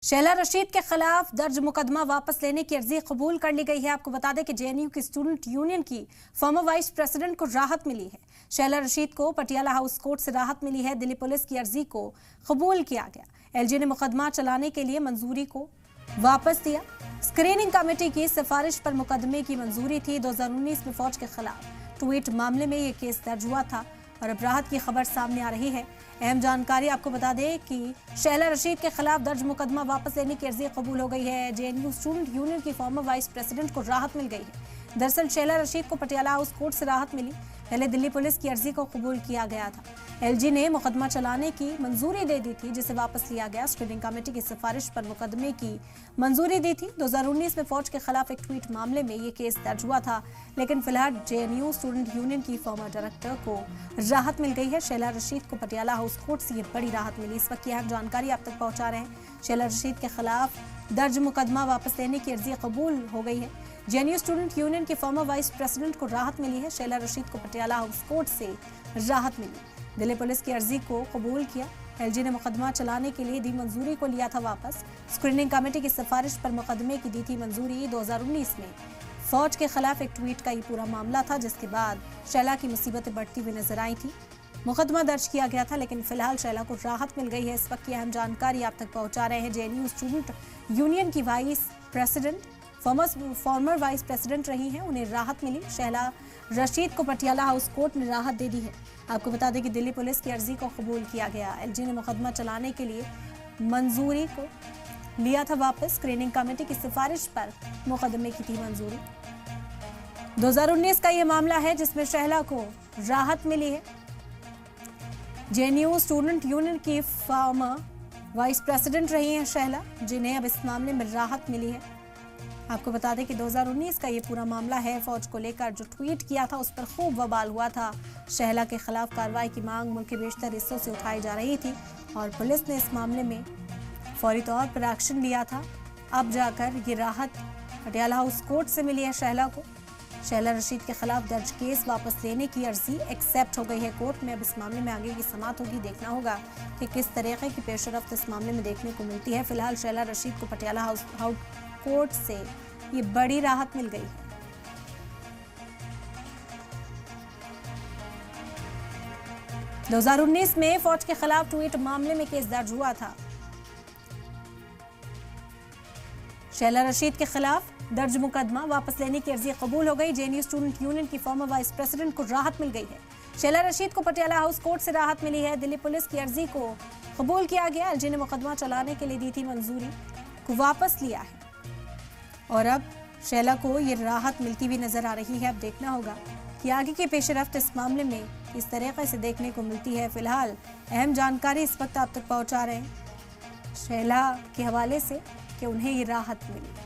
शैला रशीद के खिलाफ दर्ज मुकदमा वापस लेने की अर्जी कबूल कर ली गई है। आपको बता दें कि जेएनयू की स्टूडेंट यूनियन की फॉर्मर वाइस प्रेसिडेंट को राहत मिली है। शैला रशीद को पटियाला हाउस कोर्ट से राहत मिली है। दिल्ली पुलिस की अर्जी को कबूल किया गया। एलजी ने मुकदमा चलाने के लिए मंजूरी को वापस दिया। स्क्रीनिंग कमेटी की सिफारिश पर मुकदमे की मंजूरी थी। 2019 में फौज के खिलाफ ट्वीट मामले में ये केस दर्ज हुआ था और अब राहत की खबर सामने आ रही है। अहम जानकारी आपको बता दें कि शैला रशीद के खिलाफ दर्ज मुकदमा वापस लेने की अर्जी कबूल हो गई है। जेएनयू स्टूडेंट यूनियन की फॉर्मर वाइस प्रेसिडेंट को राहत मिल गई है। दरअसल शैला रशीद को पटियाला हाउस कोर्ट से राहत मिली। पहले दिल्ली पुलिस की अर्जी को कबूल किया गया था। एलजी ने मुकदमा चलाने की मंजूरी दे दी थी, जिसे वापस लिया गया। स्क्रीनिंग कमेटी की सिफारिश पर मुकदमे की मंजूरी दी थी। 2019 में फौज के खिलाफ एक ट्वीट मामले में ये केस दर्ज हुआ था, लेकिन फिलहाल जेएनयू स्टूडेंट यूनियन की फॉर्मर डायरेक्टर को राहत मिल गई है। शैला रशीद को पटियाला हाउस कोर्ट से ये बड़ी राहत मिली। इस वक्त यह जानकारी आप तक पहुंचा रहे हैं। शैला रशीद के खिलाफ दर्ज मुकदमा वापस लेने की अर्जी कबूल हो गई है। जेएनयू स्टूडेंट यूनियन की फॉर्मर वाइस प्रेसिडेंट को राहत मिली है। शैला रशीद को पटियाला हाउस कोर्ट से राहत मिली। दिल्ली पुलिस की अर्जी को कबूल किया। एलजी ने मुकदमा चलाने के लिए दी मंजूरी को लिया था वापस। स्क्रीनिंग कमेटी की सिफारिश पर मुकदमे की दी थी मंजूरी। 2019 में फौज के खिलाफ एक ट्वीट का ये पूरा मामला था, जिसके बाद शैला की मुसीबतें बढ़ती हुई नजर आई थी। मुकदमा दर्ज किया गया था, लेकिन फिलहाल शैला को राहत मिल गई है। इस वक्त की अहम जानकारी आप तक पहुंचा रहे हैं। जेएनयू स्टूडेंट यूनियन की vice president farmer vice president रही हैं, उन्हें राहत मिली। शैला रशीद को पटियाला हाउस कोर्ट ने राहत दे दी है। आपको बता दें कि दिल्ली पुलिस की अर्जी को कबूल किया गया। एलजी ने मुकदमा चलाने के लिए मंजूरी को लिया था वापस। स्क्रीनिंग कमेटी की सिफारिश पर मुकदमे की थी मंजूरी। 2019 का यह मामला है जिसमें शैला को राहत मिली है। जेएनयू स्टूडेंट यूनियन की फॉर्मर वाइस प्रेसिडेंट रही हैं शैला, जिन्हें अब इस मामले में राहत मिली है। आपको बता दें कि 2019 का ये पूरा मामला है। फौज को लेकर जो ट्वीट किया था उस पर खूब बवाल हुआ था। शैला के खिलाफ कार्रवाई की मांग मुल्क के बेशतर हिस्सों से उठाई जा रही थी और पुलिस ने इस मामले में फौरी तौर पर एक्शन लिया था। अब जाकर ये राहत पटियाला हाउस कोर्ट से मिली है शैला को। शैला रशीद के खिलाफ दर्ज केस वापस लेने की अर्जी एक्सेप्ट हो गई है कोर्ट में। अब इस मामले में आगे की समाअत होगी। देखना होगा कि किस तरीके की पेशरफ्त इस मामले में देखने को मिलती है। फिलहाल शैला रशीद को पटियाला हाउस कोर्ट से ये बड़ी राहत मिल गई है। – 2019 में फौज के खिलाफ ट्वीट मामले में केस दर्ज हुआ था। शैला रशीद के खिलाफ दर्ज मुकदमा वापस लेने की अर्जी कबूल हो गई। जेएनयू स्टूडेंट यूनियन की फॉर्मर वाइस प्रेसिडेंट को राहत मिल गई है। शैला रशीद को पटियाला हाउस कोर्ट से राहत मिली है। दिल्ली पुलिस की अर्जी को कबूल किया गया। एलजी ने मुकदमा चलाने के लिए दी थी मंजूरी को वापस लिया है और अब शैला को ये राहत मिलती हुई नजर आ रही है। अब देखना होगा कि आगे की पेशरफ्त इस मामले में किस तरीके से देखने को मिलती है। फिलहाल अहम जानकारी इस वक्त आप तक पहुंचा रहे हैं शैला के हवाले से कि उन्हें ये राहत मिली।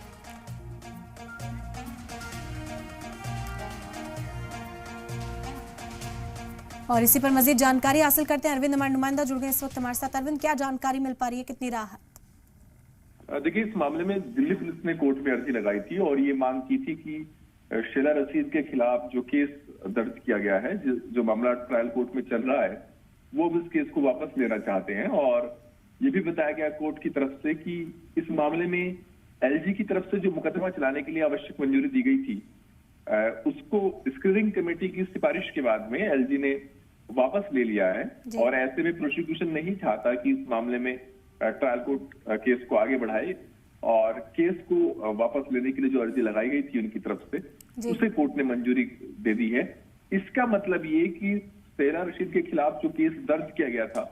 और इसी पर मजीद जानकारी हासिल करते हैं। अरविंद हमारे नुमाइंदा जुड़ गए इस वक्त हमारे साथ। अरविंद, क्या जानकारी मिल पा रही है, कितनी राहत? देखिए, इस मामले में दिल्ली पुलिस ने कोर्ट में अर्जी लगाई थी और ये मांग की थी कि शैला रशीद के खिलाफ जो केस दर्ज किया गया है, जो मामला ट्रायल कोर्ट में चल रहा है, वो इस केस को वापस लेना चाहते हैं। और ये भी बताया गया कोर्ट की तरफ से कि इस मामले में एलजी की तरफ से जो मुकदमा चलाने के लिए आवश्यक मंजूरी दी गई थी, उसको स्क्रीनिंग कमेटी की सिफारिश के बाद में एलजी ने वापस ले लिया है। और ऐसे में प्रोसिक्यूशन नहीं चाहता कि इस मामले में ट्रायल कोर्ट केस को आगे बढ़ाए और केस को वापस लेने के लिए जो अर्जी लगाई गई थी उनकी तरफ से, उसे कोर्ट ने मंजूरी दे दी है। इसका मतलब ये कि शैला रशीद के खिलाफ जो केस दर्ज किया गया था